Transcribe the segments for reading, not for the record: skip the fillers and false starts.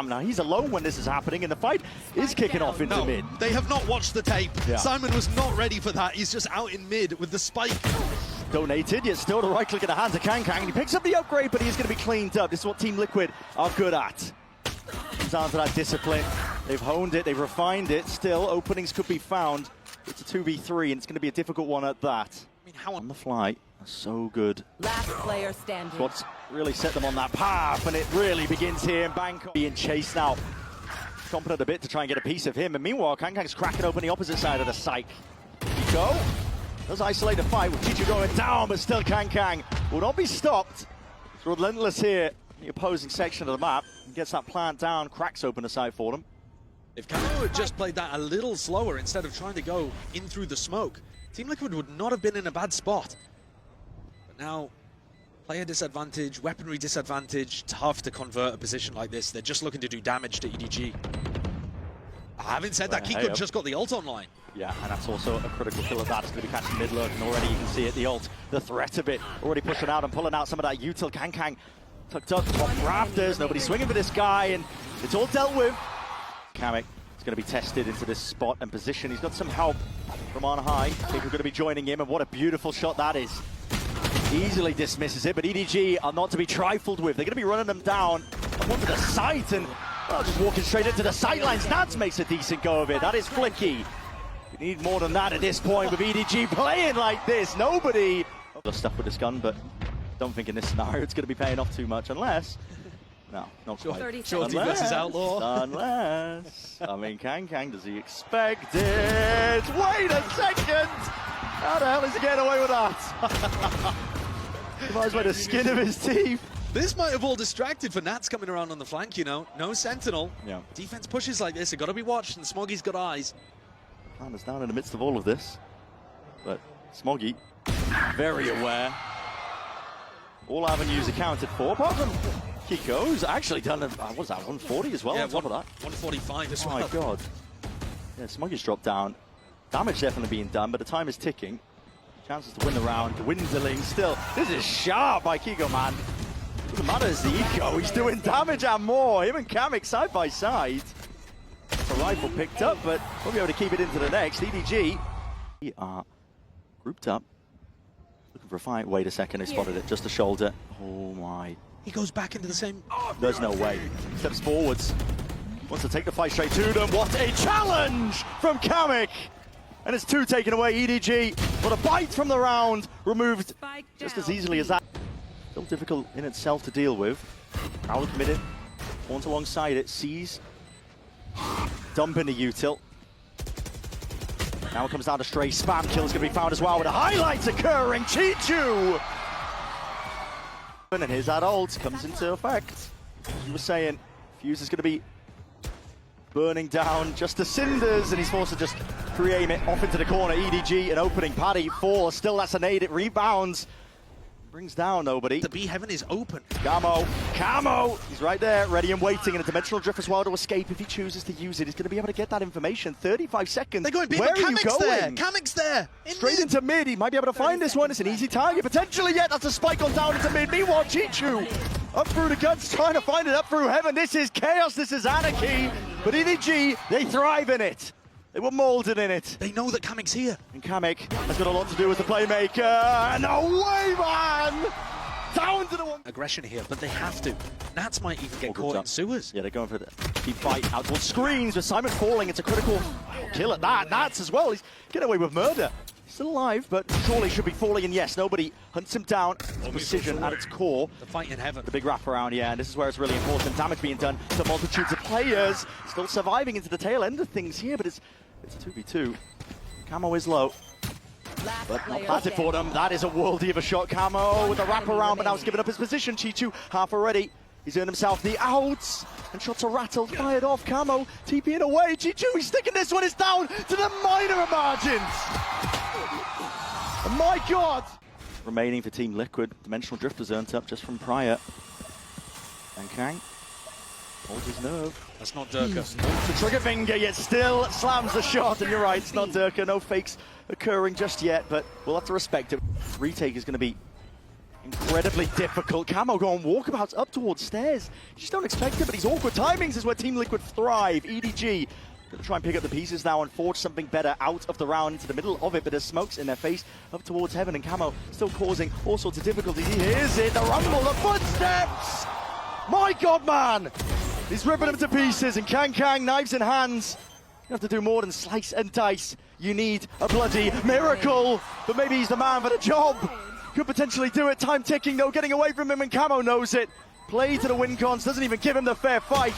Now he's alone when this is happening, and the fight is kicking off into mid. They have not watched the tape. Yeah. Simon was not ready for that. He's just out in mid with the spike. Donated, yet still the right click in the hands of Kang, and he picks up the upgrade, but he's going to be cleaned up. This is what Team Liquid are good at. Comes down to that discipline. They've honed it, they've refined it. Still, openings could be found. It's a 2v3, and it's going to be a difficult one at that. I mean, how on the fly are so good. Last player standing. What's really set them on that path, and it really begins here in Bangkok. Being chased now. Chomping at a bit to try and get a piece of him, and meanwhile, Kang's cracking open the opposite side of the site. Chico does isolate the fight with Chicho going down, but still Kang will not be stopped. It's relentless here in the opposing section of the map. He gets that plant down, cracks open the site for them. If Camo had just played that a little slower instead of trying to go in through the smoke, Team Liquid would not have been in a bad spot. But now, player disadvantage, weaponry disadvantage, tough to convert a position like this. They're just looking to do damage to EDG. Having said that, Kiko just got the ult online. Yeah, and that's also a critical kill of that. It's going to be catching mid lurk, and already you can see it, the ult, the threat of it, already pushing out and pulling out some of that util. Kang tucked up top rafters, nobody swinging for this guy, and it's all dealt with. Kamek is going to be tested into this spot and position. He's got some help from on high. People are going to be joining him, and what a beautiful shot that is. Easily dismisses it, but EDG are not to be trifled with. They're going to be running them down onto the site, and just walking straight into the sidelines. Nats makes a decent go of it. That is flicky. You need more than that at this point with EDG playing like this. Nobody stuck with this gun, but don't think in this scenario it's going to be paying off too much unless... No, not quite. Shorty versus Outlaw. Unless... I mean, Kang, does he expect it? Wait a second! How the hell is he getting away with that? He might as well the skin of his teeth. This might have all distracted for Nats coming around on the flank, you know. No Sentinel. Yeah. Defense pushes like this, they've got to be watched, and Smoggy's got eyes. Planner's down in the midst of all of this. But Smoggy, very aware. All avenues accounted for, apart from Kiko, who's actually done, what was that, 140 as well on top of that? 145 as well. Oh my god. Yeah, Smoggy's dropped down. Damage definitely being done, but the time is ticking. Chances to win the round, dwindling still. This is sharp by Kiko, man. Doesn't matter as the eco, he's doing damage and more. Him and Kamek side by side. It's a rifle picked up, but we'll be able to keep it into the next. EDG are grouped up, looking for a fight. Wait a second, they spotted it, just a shoulder. Oh my. He goes back into the same... There's no way. Steps forwards. Wants to take the fight straight to them. What a challenge from Kamek! And it's two taken away. EDG, what a bite from the round, removed just as easily as that. Still difficult in itself to deal with. Crowd committed, Horns alongside it, sees, dumping the util. Now it comes down to stray spam kills going to be found as well with the highlights occurring. Chichu! And here's that ult, comes into effect. As you were saying, Fuse is going to be burning down just to cinders, and he's forced to just pre-aim it off into the corner. EDG, an opening, Paddy, 4, still that's a nade, it rebounds. Brings down nobody. The B heaven is open. Camo! He's right there, ready and waiting, and a dimensional drift as well to escape if he chooses to use it. He's going to be able to get that information. 35 seconds. They're going B, Where but are you Kamek's going? there. Kamek's there. Straight into mid. He might be able to find this one. It's an easy target, potentially yet. That's a spike on down into mid. Meanwhile, Chichu up through the guts, trying to find it up through heaven. This is chaos. This is anarchy. But EDG, they thrive in it. They were molded in it. They know that Kamek's here. And Kamek has got a lot to do with the playmaker. No way, man! Down to the one. Aggression here, but they have to. Nats might even get caught in sewers. Yeah, they're going for the deep fight out towards screens with Simon falling. It's a critical kill at that. Nats as well. He's getting away with murder. He's still alive, but surely should be falling. And yes, nobody hunts him down. It's precision at its core. The fight in heaven. The big wraparound, yeah, and this is where it's really important. Damage being done to multitudes of players. Still surviving into the tail end of things here, but it's a 2v2. Camo is low. But not planted for them. That is a worldie of a shot. Camo with a wraparound, but now he's given up his position. Chichu half already. He's earned himself the outs. And shots are rattled, fired off. Camo TPing away. Chichu, he's sticking this one. It's down to the minor margins. Oh my God. Remaining for Team Liquid. Dimensional Drift was earned up just from prior. And Kang holds his nerve. That's not Durka. The trigger finger, yet still slams the shot. And you're right, it's not Durka. No fakes occurring just yet, but we'll have to respect it. Retake is going to be Incredibly difficult. Camo going walkabouts up towards stairs. You just don't expect it, but these awkward timings is where Team Liquid thrive. EDG gonna try and pick up the pieces now and forge something better out of the round into the middle of it, but there's smokes in their face up towards heaven, and Camo still causing all sorts of difficulties. He hears it, the rumble, the footsteps! My God, man! He's ripping them to pieces, and Kang, knives in hands. You have to do more than slice and dice. You need a bloody miracle, but maybe he's the man for the job. Could potentially do it. Time ticking though, getting away from him, and Camo knows it. Play to the win cons, doesn't even give him the fair fight,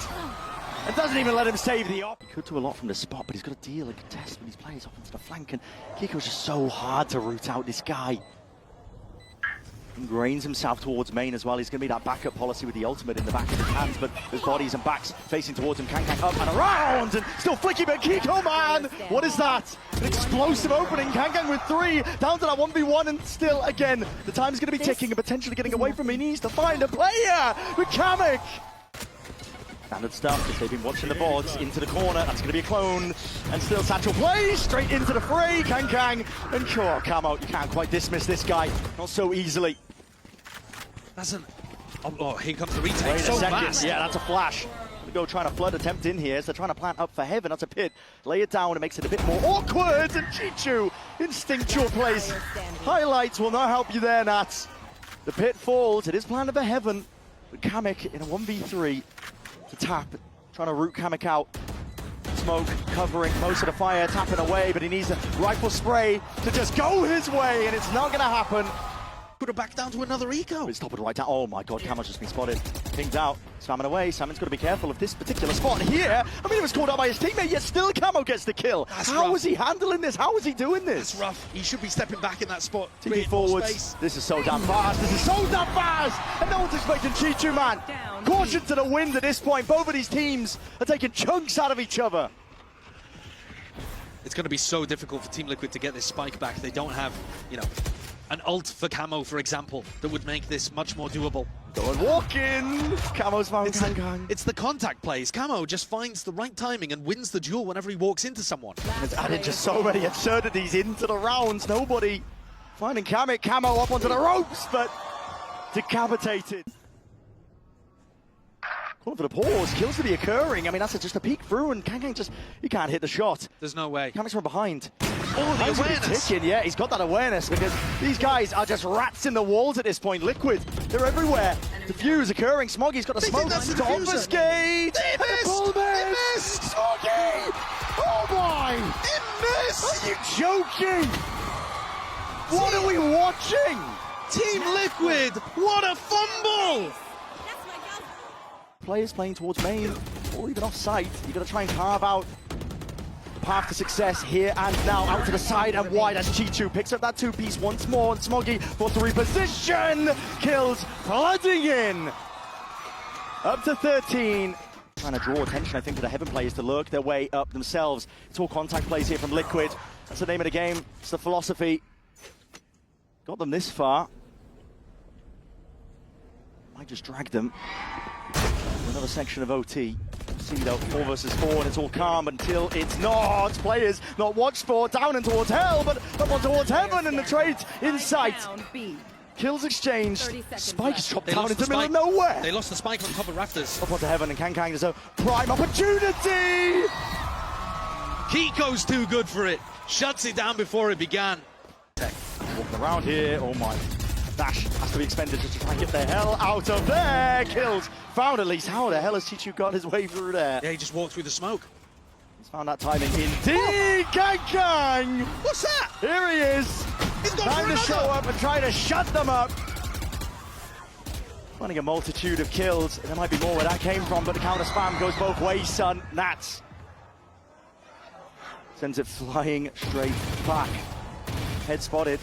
and doesn't even let him save the op. He could do a lot from the spot, but he's got to deal and contest when he's playing off into the flank, and Kiko's just so hard to root out this guy. Ingrains himself towards main as well. He's going to be that backup policy with the ultimate in the back of his hands, but there's bodies and backs facing towards him. Kang up and around, and still flicky, but Kiko, man! What is that? An explosive opening. Kang with 3, down to that 1v1, and still, again, the time's going to be ticking and potentially getting away from him. He needs to find a player with Kamek. Standard stuff, because they've been watching the boards into the corner. That's going to be a clone, and still Satchel plays straight into the fray. Kang, and sure, Camo, you can't quite dismiss this guy, not so easily. That's an... Oh, here comes the retake. Wait So a second. fast. Yeah, that's a flash. We go trying to flood attempt in here, so they're trying to plant up for heaven. That's a pit. Lay it down, it makes it a bit more awkward, and Chichu, instinctual place. Highlights will not help you there, Nats. The pit falls, it is planted for heaven, but Kamek in a 1v3 to tap, trying to root Kamek out. Smoke covering most of the fire, tapping away, but he needs a rifle spray to just go his way, and it's not going to happen. Put it back down to another eco. It's toppled right down. Oh my God, Camo's just been spotted. Pinged out, spamming away. Salmon's got to be careful of this particular spot here. I mean, it was called out by his teammate, yet still Camo gets the kill. How is he handling this? How is he doing this? That's rough. He should be stepping back in that spot. TP forwards. This is so damn fast. This is so damn fast. And no one's expecting Chichu, man. Caution to the wind at this point. Both of these teams are taking chunks out of each other. It's going to be so difficult for Team Liquid to get this spike back. They don't have, you know, an ult for Camo, for example, that would make this much more doable. Going walking. Camo's found Kang. It's the contact plays. Camo just finds the right timing and wins the duel whenever he walks into someone. It's added just so many absurdities into the rounds. Nobody finding Kamek. Camo up onto the ropes, but decapitated. Calling for the pause. Kills to be occurring. I mean, that's just a peek through, and Kang just, he can't hit the shot. There's no way. Kamek's from behind. Oh, the awareness. Ticking, yeah, he's got that awareness, because these guys are just rats in the walls at this point. Liquid, they're everywhere. Diffuse occurring. Smoggy's got a smoke to obfuscate. They missed! Smoggy! Oh my! It missed! Are you joking? What are we watching? Team Liquid, what a fumble! Players playing towards main, or even off site. You've got to try and carve out the path to success here and now. Out to the side and wide as Chichu picks up that 2-piece once more, and Smoggy for the reposition. Kills flooding in. Up to 13. Trying to draw attention, I think, to the Heaven players to lurk their way up themselves. It's all contact plays here from Liquid. That's the name of the game. It's the philosophy. Got them this far. Might just drag them. Another section of OT. See though, 4 versus 4, and it's all calm until it's not. Players not watched for, down and towards hell, but up on towards heaven, and the trade's in sight. Kills exchanged. Spike's dropped down into the middle of nowhere. They lost the spike on top of rafters. Up onto heaven, and Kang there's a prime opportunity. Kiko's too good for it. Shuts it down before it began. Walking around here, oh my. Dash has to be expended just to try and get the hell out of there. Kills found at least. How the hell has Chichu got his way through there? Yeah, he just walked through the smoke. He's found that timing indeed. Kang! What's that? Here he is. He's got time to show up and try to shut them up. Finding a multitude of kills. There might be more where that came from, but the counter spam goes both ways, son. Nats sends it flying straight back. Head spotted.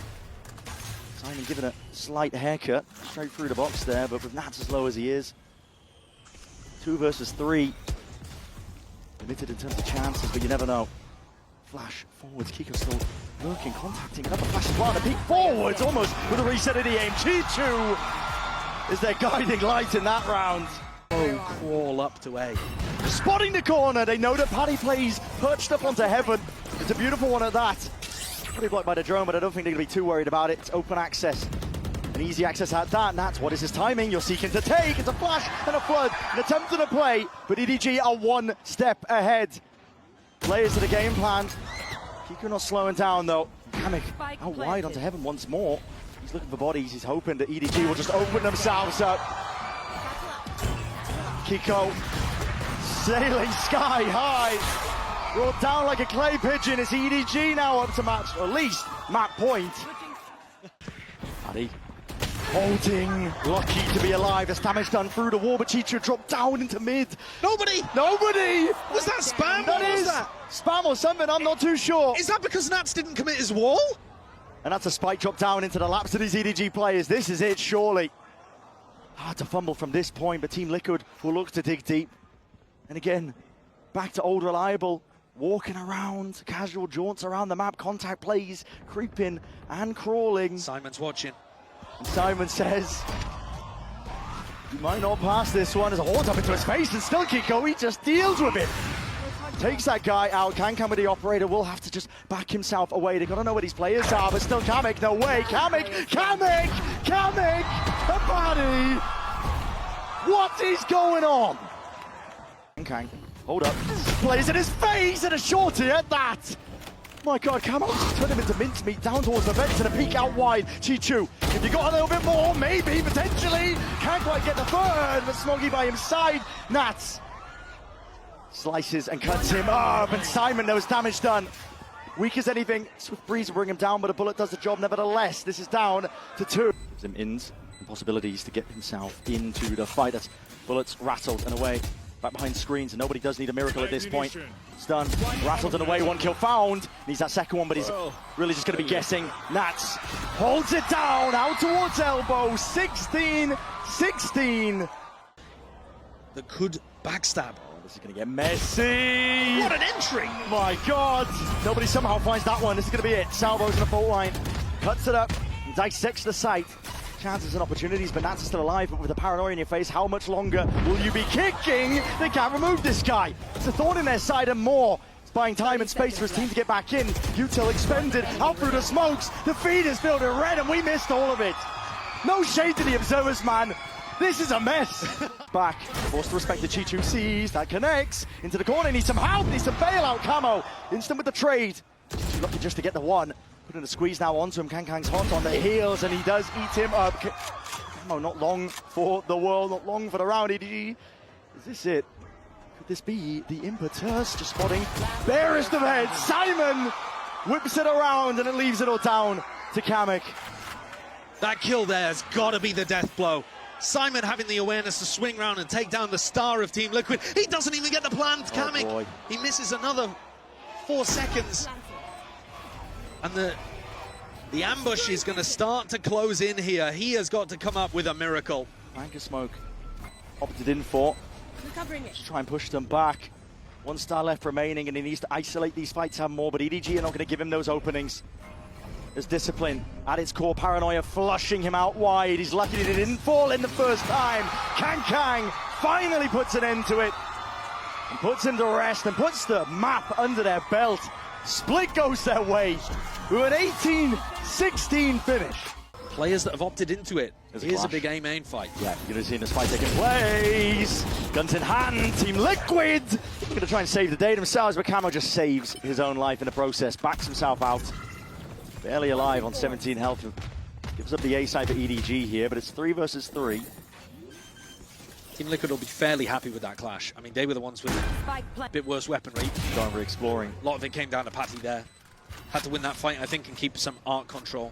Simon giving a slight haircut straight through the box there, but with Nats as low as he is. 2 versus 3. Limited in terms of chances, but you never know. Flash forwards, Kiko still lurking, contacting. Another flash as well, and a peek forwards, almost with a reset of the aim. Chichu is their guiding light in that round. Oh, crawl up to A. Spotting the corner, they know that Paddy plays perched up onto heaven. It's a beautiful one at that. Pretty blocked by the drone, but I don't think they're going to be too worried about it. It's open access. An easy access at that. Nats, what is his timing? You're seeking to take. It's a flash and a flood. An attempt at a play, but EDG are one step ahead. Players to the game plan. Kiko not slowing down though. Kamek out wide onto Heaven once more. He's looking for bodies. He's hoping that EDG will just open themselves up. Kiko sailing sky high. Brought down like a clay pigeon. It's EDG now up to match, or at least map point. Addy holding, lucky to be alive. As damage done through the wall, but Chicho dropped down into mid. Nobody! Was that spam? That what is was that? spam or something, I'm not too sure. Is that because Nats didn't commit his wall? And that's a spike drop down into the laps of these EDG players. This is it, surely. Hard to fumble from this point, but Team Liquid will look to dig deep. And again, back to old reliable. Walking around, casual jaunts around the map, contact plays, creeping and crawling. Simon's watching. And Simon says, you might not pass this one. As a hold up into his face and still Kiko, he just deals with it. Takes that guy out. Can with the operator will have to just back himself away. They've got to know where these players are, but still Kamek, no way. Kamek, a body. What is going on? Kang, hold up. Plays in his face and a shorty at that. My God, Camo just turned him into mincemeat down towards the vents and a peek out wide. Chichu, if you got a little bit more, maybe, potentially. Can't quite get the third, but Smoggy by his side. Nats slices and cuts him up, and Simon knows damage done. Weak as anything. Swift Breeze will bring him down, but a bullet does the job nevertheless. This is down to 2. Gives him ins and possibilities to get himself into the fight. That's bullets rattled and away. Back behind screens, and nobody does need a miracle at this point. Stun, rattled and away, 1 kill found. Needs that second one, but he's really just going to be guessing. Nats holds it down, out towards elbow, 16-16. That could backstab. This is going to get messy. What an entry! My God, nobody somehow finds that one. This is going to be it. Salvo's in the fault line, cuts it up, dissects the site. Chances and opportunities, but Nats is still alive, but with the paranoia in your face, how much longer will you be kicking? They can't remove this guy. It's a thorn in their side and more. It's buying time and space for his team to get back in. Util expended, out through the smokes. The feed is filled in red, and we missed all of it. No shade to the observers, man. This is a mess. Back, forced to respect the Chichu sees, that connects. Into the corner, needs some help, needs some bailout. Camo, instant with the trade. Chichu lucky just to get the one. Putting a squeeze now onto him. Kang's hot on the heels, and he does eat him up. Camo not long for the world, not long for the round. EDG, is this it? Could this be the impetus? Just spotting barest of heads. Simon whips it around, and it leaves it all down to Kamek. That kill there has got to be the death blow. Simon having the awareness to swing round and take down the star of Team Liquid. He doesn't even get the plant, Kamek. Boy. He misses another 4 seconds. And the ambush is going to start to close in here. He has got to come up with a miracle. Anchor Smoke opted in for. Just try and push them back. 1 star left remaining, and he needs to isolate these fights and more, but EDG are not going to give him those openings. There's discipline at its core, paranoia flushing him out wide. He's lucky that he didn't fall in the first time. Kang finally puts an end to it. And puts him to rest and puts the map under their belt. Split goes their way with an 18-16 finish. Players that have opted into it. Here's a big A-main fight. Yeah, you're going to see in this fight taking place. Guns in hand, Team Liquid. They're going to try and save the day themselves, but Camo just saves his own life in the process. Backs himself out. Barely alive on 17 health. Gives up the A side for EDG here, but it's 3 versus 3. Team Liquid will be fairly happy with that clash. I mean, they were the ones with a bit worse weaponry. Going for exploring. A lot of it came down to Patty there. Had to win that fight, I think, and keep some art control.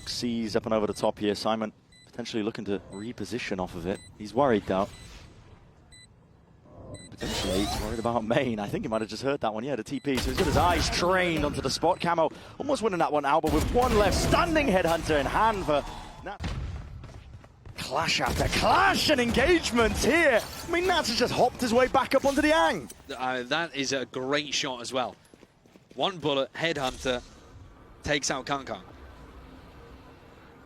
Sees up and over the top here. Simon potentially looking to reposition off of it. He's worried though. Potentially worried about main. I think he might have just heard that one. Yeah, the TP. So he's got his eyes trained onto the spot. Camo almost winning that one out, but with 1 left. Stunning headhunter in hand for Nats. Clash after clash and engagements here. I mean, Nats has just hopped his way back up onto the Ang. That is a great shot as well. 1 bullet, headhunter, takes out Kang.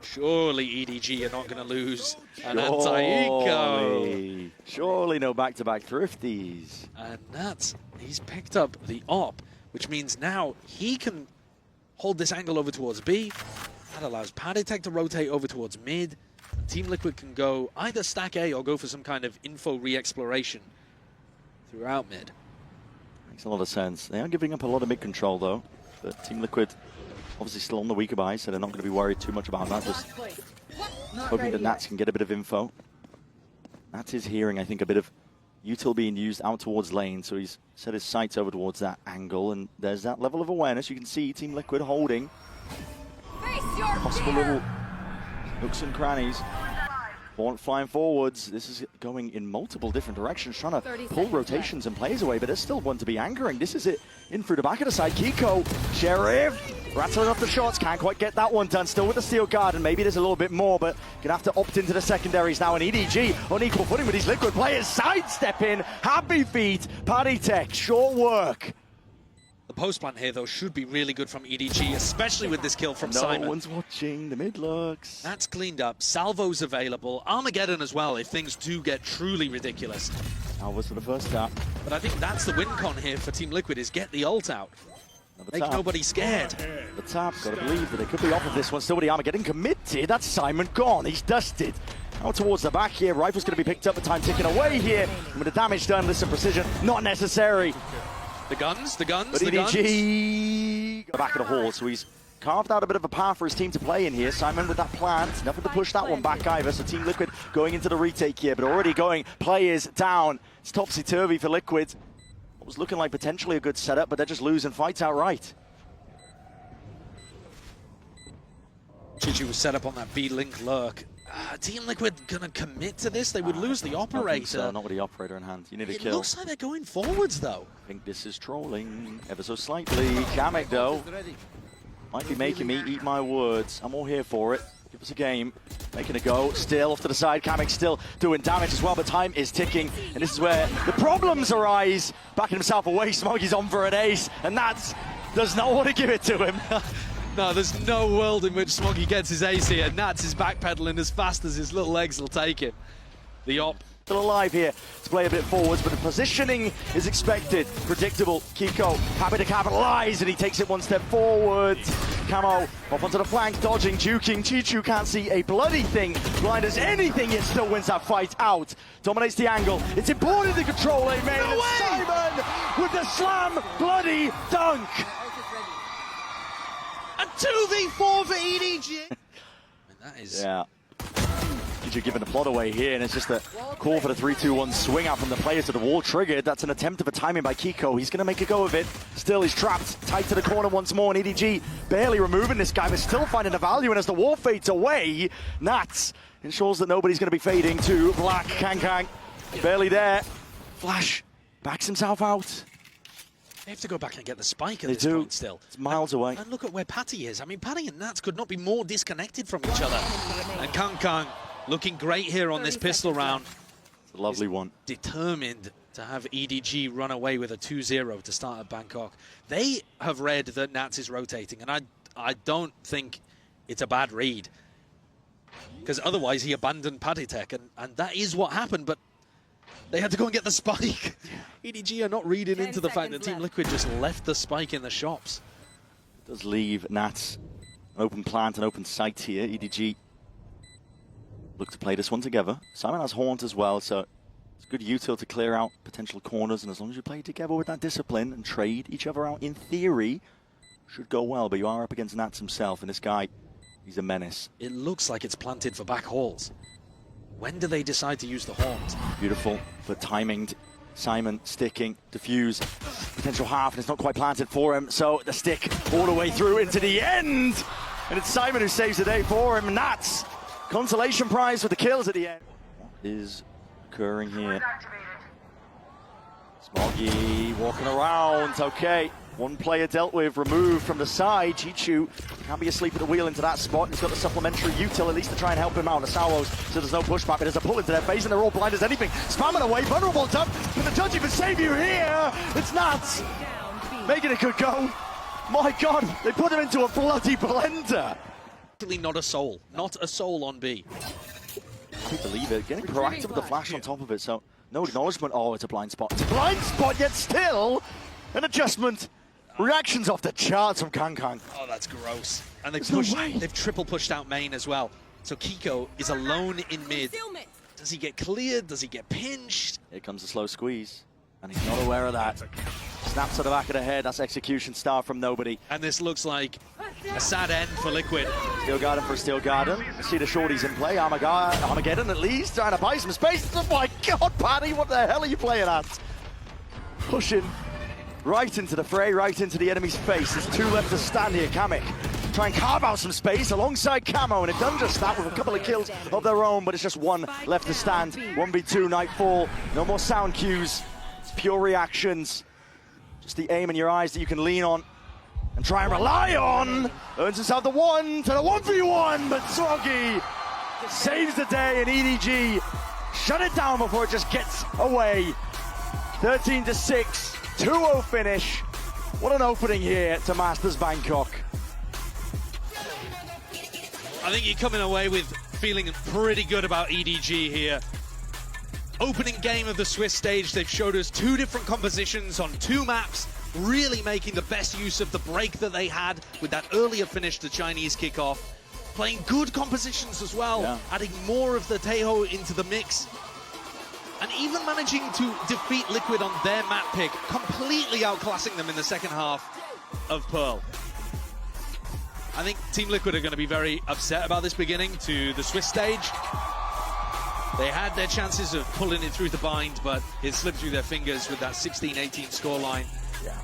Surely EDG are not going to lose an anti-eco. Surely no back-to-back thrifties. And Nats, he's picked up the op, which means now he can hold this angle over towards B. That allows Paditech to rotate over towards mid. Team Liquid can go either stack A or go for some kind of info re-exploration throughout mid. Makes a lot of sense. They are giving up a lot of mid control though, but Team Liquid obviously still on the weaker buy, so they're not going to be worried too much about that. Just hoping that Nats can get a bit of info. Nats is hearing, I think, a bit of util being used out towards lane, so he's set his sights over towards that angle, and there's that level of awareness. You can see Team Liquid holding possible little nooks and crannies. Flying forwards. This is going in multiple different directions, trying to pull rotations and plays away, but there's still one to be anchoring. This is it in through the back of the side. Kiko, Sheriff, rattling off the shots. Can't quite get that one done. Still with the steel guard, and maybe there's a little bit more, but gonna have to opt into the secondaries now. And EDG on equal footing with these Liquid players. Sidestep in. Happy feet. Paditech, short work. The post plant here, though, should be really good from EDG, especially with this kill from Simon. No one's watching. The mid looks. That's cleaned up. Salvo's available. Armageddon as well, if things do get truly ridiculous. Salvo's for the first tap. But I think that's the win con here for Team Liquid, is get the ult out. Make nobody scared. The tap, gotta believe that they could be off of this one. Still with the Armageddon committed. That's Simon gone. He's dusted. Now towards the back here. Rifle's gonna be picked up. The time ticking away here. And with the damage done, listen, precision, not necessary. The guns. But EDG, the back of the hall, so he's carved out a bit of a path for his team to play in here. Simon with that plant, nothing to push that one back either, so Team Liquid going into the retake here, but already going players down. It's topsy-turvy for Liquid. What was looking like potentially a good setup, but they're just losing fights outright. Chichu was set up on that B-Link lurk. Team Liquid gonna commit to this? They would lose the operator. So, not with the operator in hand. You need a kill. It looks like they're going forwards, though. I think this is trolling ever so slightly. Kamek, though, might be making me eat my words. I'm all here for it. Give us a game. Making a go. Still off to the side. Kamek still doing damage as well, but time is ticking. And this is where the problems arise. Backing himself away. Smoggy's on for an ace. And Nats does not want to give it to him. No, there's no world in which Smoggy gets his ace here. Nats is backpedaling as fast as his little legs will take him. The op. Still alive here to play a bit forwards, but the positioning is expected. Predictable. Kiko happy to capitalize, and he takes it one step forward. Camo off onto the flank, dodging, juking. Chichu can't see a bloody thing. Blind as anything, yet still wins that fight out. Dominates the angle. It's important to control a main. No way! Simon with the slam bloody dunk. A 2v4 for EDG. That is... Yeah. You're giving the plot away here, and it's just a call for the 3-2-1 swing out from the players to the wall triggered. That's an attempt of a timing by Kiko. He's going to make a go of it. Still, he's trapped tight to the corner once more, and EDG barely removing this guy, but still finding the value. And as the wall fades away, Nats ensures that nobody's going to be fading to black. Kang barely there. Flash backs himself out. They have to go back and get the spike at this point still. It's miles away. And look at where Patty is. I mean, Patty and Nats could not be more disconnected from each other. And Kang looking great here on this pistol round. It's a lovely one. Determined to have EDG run away with a 2-0 to start at Bangkok. They have read that Nats is rotating, and I don't think it's a bad read. Because otherwise he abandoned Paditech, and that is what happened, but they had to go and get the spike. EDG are not reading into the fact that Team Liquid just left the spike in the shops. It does leave Nats an open plant, an open site here. EDG look to play this one together. Simon has Haunt as well, so it's good util to clear out potential corners, and as long as you play together with that discipline and trade each other out, in theory, should go well, but you are up against Nats himself, and this guy, he's a menace. It looks like it's planted for back halls. When do they decide to use the Haunt? Beautiful, but timinged. Simon sticking, diffuse, potential half, and it's not quite planted for him, so the stick all the way through into the end. And it's Simon who saves the day for him. Nats, consolation prize for the kills at the end. What is occurring here? Smoggy walking around, okay. One player dealt with, removed from the side. Chichu can't be asleep at the wheel into that spot. He's got the supplementary util at least to try and help him out. The Salvos, so there's no pushback, but there's a pull into their face, and they're all blind as anything. Spamming away, vulnerable dump, but the judge even save you here. It's Nats making a good go. My God, they put him into a bloody blender. Actually, not a soul. Not a soul on B. I can't believe it. Getting proactive with the flash on top of it, so no acknowledgement. Oh, it's a blind spot. It's a blind spot, yet still an adjustment. Reactions off the charts from Kang. Oh, that's gross. And they've triple pushed out main as well. So Kiko is alone in mid. Does he get cleared? Does he get pinched? Here comes the slow squeeze, and he's not aware of that. Snaps to the back of the head, that's execution star from nobody. And this looks like a sad end for Liquid. Steel Garden for Steel Garden. You see the shorties in play, Armageddon at least, trying to buy some space. Oh my God, Paddy, what the hell are you playing at? Pushing right into the fray, right into the enemy's face. There's 2 left to stand here, Kamek. Try and carve out some space alongside Camo, and it done just that with a couple of kills of their own, but it's just 1 left to stand. 1v2, Nightfall, no more sound cues, it's pure reactions. Just the aim in your eyes that you can lean on and try and rely on. Earns himself the 1 to the 1v1, but Swoggy saves the day, and EDG shut it down before it just gets away. 13-6, 2-0 finish. What an opening here to Masters Bangkok. I think you're coming away with feeling pretty good about EDG here. Opening game of the Swiss stage, they've showed us 2 different compositions on 2 maps, really making the best use of the break that they had with that earlier finish to Chinese kickoff. Playing good compositions as well, adding more of the Taeho into the mix. And even managing to defeat Liquid on their map pick, completely outclassing them in the second half of Pearl. I think Team Liquid are going to be very upset about this beginning to the Swiss stage. They had their chances of pulling it through the bind, but it slipped through their fingers with that 16-18 scoreline. Yeah.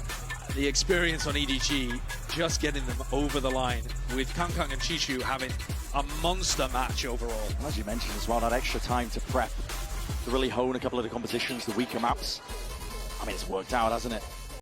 The experience on EDG just getting them over the line, with Kang and Chishu having a monster match overall. As you mentioned as well, that extra time to prep, to really hone a couple of the compositions, the weaker maps. I mean, it's worked out, hasn't it?